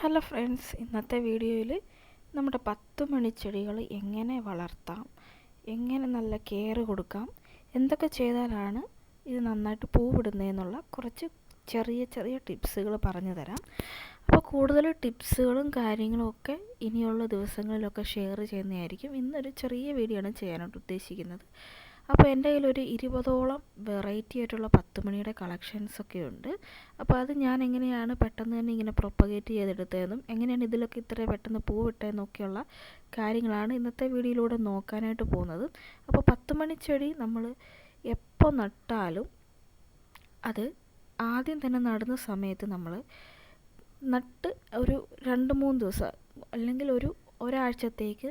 Hello friends, ഇന്നത്തെ വീഡിയോയിൽ നമ്മുടെ 10 മണിച്ചെടികൾ എങ്ങനെ വളർത്താം, എങ്ങനെ നല്ല കെയർ കൊടുക്കാം, എന്തൊക്കെ ചെയ്താലാണ് ഇത് നന്നായിട്ട് പൂവിടുന്നതെന്നുള്ള കുറച്ച് ചെറിയ ചെറിയ ടിപ്സുകൾ പറഞ്ഞു തരാം. അപ്പോൾ കൂടുതൽ ടിപ്സുകളും കാര്യങ്ങളും ഒക്കെ ഇനിയുള്ള ദിവസങ്ങളിലൊക്കെ ഷെയർ ചെയ്യുന്നതായിരിക്കും. ഇന്നൊരു ചെറിയ വീഡിയോ ആണ് ചെയ്യാനായിട്ട് ഉദ്ദേശിക്കുന്നത്. അപ്പോൾ എൻ്റെ കയ്യിൽ ഒരു 20ഓളം വെറൈറ്റി ആയിട്ടുള്ള 10 മണിയുടെ കളക്ഷൻസൊക്കെ ഉണ്ട്. അപ്പോൾ അത് ഞാൻ എങ്ങനെയാണ് പെട്ടെന്ന് തന്നെ ഇങ്ങനെ പ്രൊപ്പഗേറ്റ് ചെയ്തെടുത്തതെന്നും എങ്ങനെയാണ് ഇതിലൊക്കെ ഇത്ര പെട്ടെന്ന് പൂവിട്ടതെന്നൊക്കെയുള്ള കാര്യങ്ങളാണ് ഇന്നത്തെ വീഡിയോയിലൂടെ നോക്കാനായിട്ട് പോകുന്നത്. അപ്പോൾ 10 മണിച്ചെടി നമ്മൾ എപ്പോൾ നട്ടാലും അത് ആദ്യം തന്നെ നടുന്ന സമയത്ത് നമ്മൾ നട്ട് ഒരു 2-3 ദിവസം അല്ലെങ്കിൽ ഒരാഴ്ചത്തേക്ക്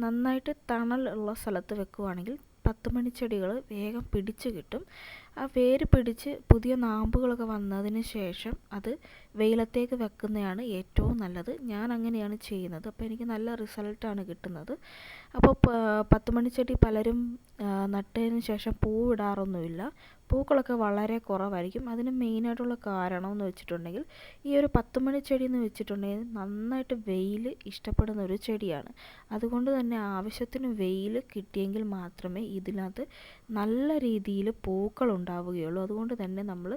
നന്നായിട്ട് തണലുള്ള സ്ഥലത്ത് വെക്കുകയാണെങ്കിൽ 10 മണിച്ചെടികൾ വേഗം പിടിച്ച് കിട്ടും. ആ വേര് പിടിച്ച് പുതിയ നാമ്പുകളൊക്കെ വന്നതിന് ശേഷം അത് വെയിലത്തേക്ക് വെക്കുന്നതാണ് ഏറ്റവും നല്ലത്. ഞാൻ അങ്ങനെയാണ് ചെയ്യുന്നത്. അപ്പോൾ എനിക്ക് നല്ല റിസൾട്ടാണ് കിട്ടുന്നത്. അപ്പോൾ 10 മണിച്ചെടി പലരും നട്ടതിന് ശേഷം പൂവിടാറൊന്നുമില്ല. പൂക്കളൊക്കെ വളരെ കുറവായിരിക്കും. അതിന് മെയിനായിട്ടുള്ള കാരണം എന്ന് വെച്ചിട്ടുണ്ടെങ്കിൽ ഈ ഒരു 10 മണിച്ചെടി എന്ന് വെച്ചിട്ടുണ്ടെങ്കിൽ നന്നായിട്ട് വെയിൽ ഇഷ്ടപ്പെടുന്ന ഒരു ചെടിയാണ്. അതുകൊണ്ട് തന്നെ ആവശ്യത്തിന് വെയിൽ കിട്ടിയെങ്കിൽ മാത്രമേ ഇതിനകത്ത് നല്ല രീതിയിൽ പൂക്കൾ ഉണ്ടാവുകയുള്ളൂ. അതുകൊണ്ട് തന്നെ നമ്മൾ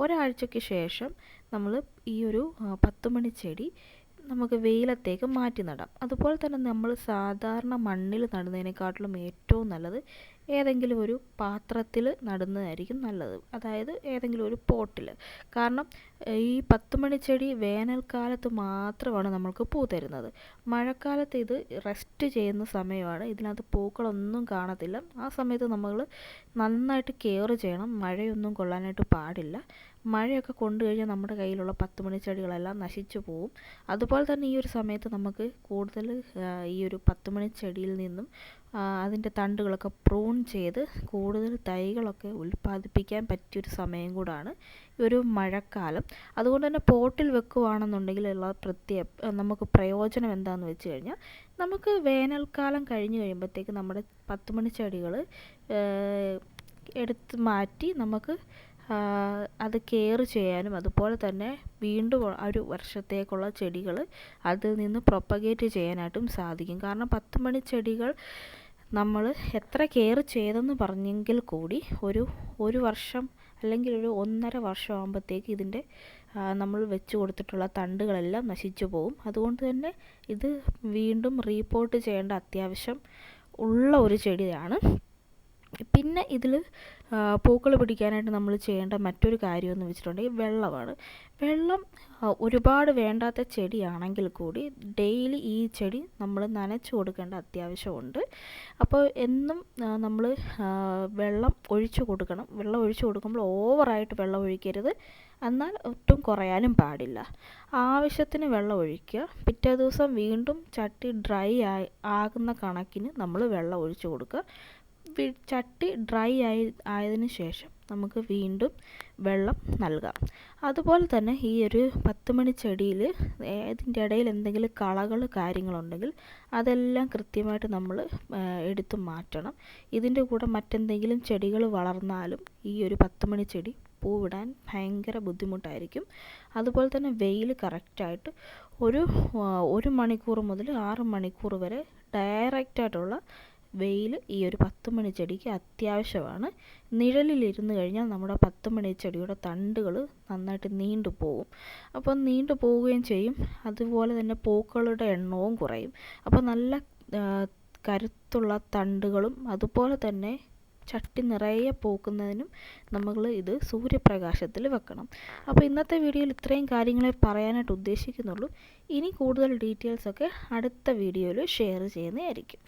ഒരാഴ്ചയ്ക്ക് ശേഷം നമ്മൾ ഈ ഒരു 10 മണിച്ചെടി നമുക്ക് വെയിലത്തേക്ക് മാറ്റി നടാം. അതുപോലെ തന്നെ നമ്മൾ സാധാരണ മണ്ണിൽ നടുന്നതിനെക്കാട്ടിലും ഏറ്റവും നല്ലത് ഏതെങ്കിലും ഒരു പാത്രത്തിൽ നടുന്നതായിരിക്കും നല്ലത്. അതായത് ഏതെങ്കിലും ഒരു പോട്ടിൽ. കാരണം ഈ 10 മണിച്ചെടി വേനൽക്കാലത്ത് മാത്രമാണ് നമ്മൾക്ക് പൂ തരുന്നത്. മഴക്കാലത്ത് ഇത് റെസ്റ്റ് ചെയ്യുന്ന സമയമാണ്. ഇതിനകത്ത് പൂക്കളൊന്നും കാണത്തില്ല. ആ സമയത്ത് നമ്മൾ നന്നായിട്ട് കെയർ ചെയ്യണം. മഴയൊന്നും കൊള്ളാനായിട്ട് പാടില്ല. മഴയൊക്കെ കൊണ്ടു കഴിഞ്ഞാൽ നമ്മുടെ കയ്യിലുള്ള 10 മണിച്ചെടികളെല്ലാം നശിച്ചു പോവും. അതുപോലെ തന്നെ ഈ ഒരു സമയത്ത് നമുക്ക് കൂടുതൽ ഈ ഒരു 10 മണിച്ചെടിയിൽ നിന്നും അതിൻ്റെ തണ്ടുകളൊക്കെ പ്രൂൺ ചെയ്ത് കൂടുതൽ തൈകളൊക്കെ ഉൽപ്പാദിപ്പിക്കാൻ പറ്റിയൊരു സമയം കൂടാണ് ഈ ഒരു മഴക്കാലം. അതുകൊണ്ട് തന്നെ പോട്ടിൽ വെക്കുകയാണെന്നുണ്ടെങ്കിൽ ഉള്ള നമുക്ക് പ്രയോജനം എന്താണെന്ന് വെച്ച് കഴിഞ്ഞാൽ നമുക്ക് വേനൽക്കാലം കഴിഞ്ഞ് കഴിയുമ്പോഴത്തേക്ക് നമ്മുടെ 10 മണിച്ചെടികൾ എടുത്ത് മാറ്റി നമുക്ക് അത് കെയർ ചെയ്യാനും അതുപോലെ തന്നെ വീണ്ടും ഒരു വർഷത്തേക്കുള്ള ചെടികൾ അതിൽ നിന്ന് പ്രൊപ്പഗേറ്റ് ചെയ്യാനായിട്ടും സാധിക്കും. കാരണം 10 മണിച്ചെടികൾ നമ്മൾ എത്ര കെയർ ചെയ്തെന്ന് പറഞ്ഞെങ്കിൽ കൂടി ഒരു വർഷം അല്ലെങ്കിൽ ഒരു 1.5 വർഷം ആകുമ്പോഴത്തേക്ക് ഇതിൻ്റെ നമ്മൾ വെച്ച് കൊടുത്തിട്ടുള്ള തണ്ടുകളെല്ലാം നശിച്ചു പോകും. അതുകൊണ്ട് തന്നെ ഇത് വീണ്ടും റീപോർട്ട് ചെയ്യേണ്ട അത്യാവശ്യം ഉള്ള ഒരു ചെടിയാണ്. പിന്നെ ഇതിൽ പൂക്കൾ പിടിക്കാനായിട്ട് നമ്മൾ ചെയ്യേണ്ട മറ്റൊരു കാര്യമെന്ന് വെച്ചിട്ടുണ്ടെങ്കിൽ വെള്ളമാണ്. വെള്ളം ഒരുപാട് വേണ്ടാത്ത ചെടിയാണെങ്കിൽ കൂടി ഡെയിലി ഈ ചെടി നമ്മൾ നനച്ചു കൊടുക്കേണ്ട അത്യാവശ്യമുണ്ട്. അപ്പോൾ എന്നും നമ്മൾ വെള്ളം ഒഴിച്ചു കൊടുക്കണം. വെള്ളം ഒഴിച്ചു കൊടുക്കുമ്പോൾ ഓവറായിട്ട് വെള്ളം ഒഴിക്കരുത്, എന്നാൽ ഒട്ടും കുറയാനും പാടില്ല. ആവശ്യത്തിന് വെള്ളം ഒഴിക്കുക. പിറ്റേ ദിവസം വീണ്ടും ചട്ടി ഡ്രൈ ആകുന്ന കണക്കിന് നമ്മൾ വെള്ളം ഒഴിച്ചു കൊടുക്കുക. ചട്ടി ഡ്രൈ ആയതിനു ശേഷം നമുക്ക് വീണ്ടും വെള്ളം നൽകാം. അതുപോലെ തന്നെ ഈ ഒരു 10 മണിച്ചെടിയിൽ ഇതിൻ്റെ ഇടയിൽ എന്തെങ്കിലും കളകൾ കാര്യങ്ങളുണ്ടെങ്കിൽ അതെല്ലാം കൃത്യമായിട്ട് നമ്മൾ എടുത്തു മാറ്റണം. ഇതിൻ്റെ കൂടെ മറ്റെന്തെങ്കിലും ചെടികൾ വളർന്നാലും ഈ ഒരു 10 മണിച്ചെടി പൂവിടാൻ ഭയങ്കര ബുദ്ധിമുട്ടായിരിക്കും. അതുപോലെ തന്നെ വെയിൽ കറക്റ്റായിട്ട് ഒരു മണിക്കൂർ മുതൽ 6 മണിക്കൂർ വരെ ഡയറക്റ്റായിട്ടുള്ള വെയിൽ ഈ ഒരു 10 മണിച്ചെടിക്ക് അത്യാവശ്യമാണ്. നിഴലിലിരുന്ന് കഴിഞ്ഞാൽ നമ്മുടെ 10 മണിച്ചെടിയുടെ തണ്ടുകൾ നന്നായിട്ട് നീണ്ടു പോകും. അപ്പം നീണ്ടു പോവുകയും ചെയ്യും. അതുപോലെ തന്നെ പൂക്കളുടെ എണ്ണവും കുറയും. അപ്പോൾ നല്ല കരുത്തുള്ള തണ്ടുകളും അതുപോലെ തന്നെ ചട്ടി നിറയെ പൂക്കുന്നതിനും നമ്മൾ ഇത് സൂര്യപ്രകാശത്തിൽ വെക്കണം. അപ്പോൾ ഇന്നത്തെ വീഡിയോയിൽ ഇത്രയും കാര്യങ്ങളെ പറയാനായിട്ട് ഉദ്ദേശിക്കുന്നുള്ളൂ. ഇനി കൂടുതൽ ഡീറ്റെയിൽസൊക്കെ അടുത്ത വീഡിയോയിൽ ഷെയർ ചെയ്യുന്നതായിരിക്കും.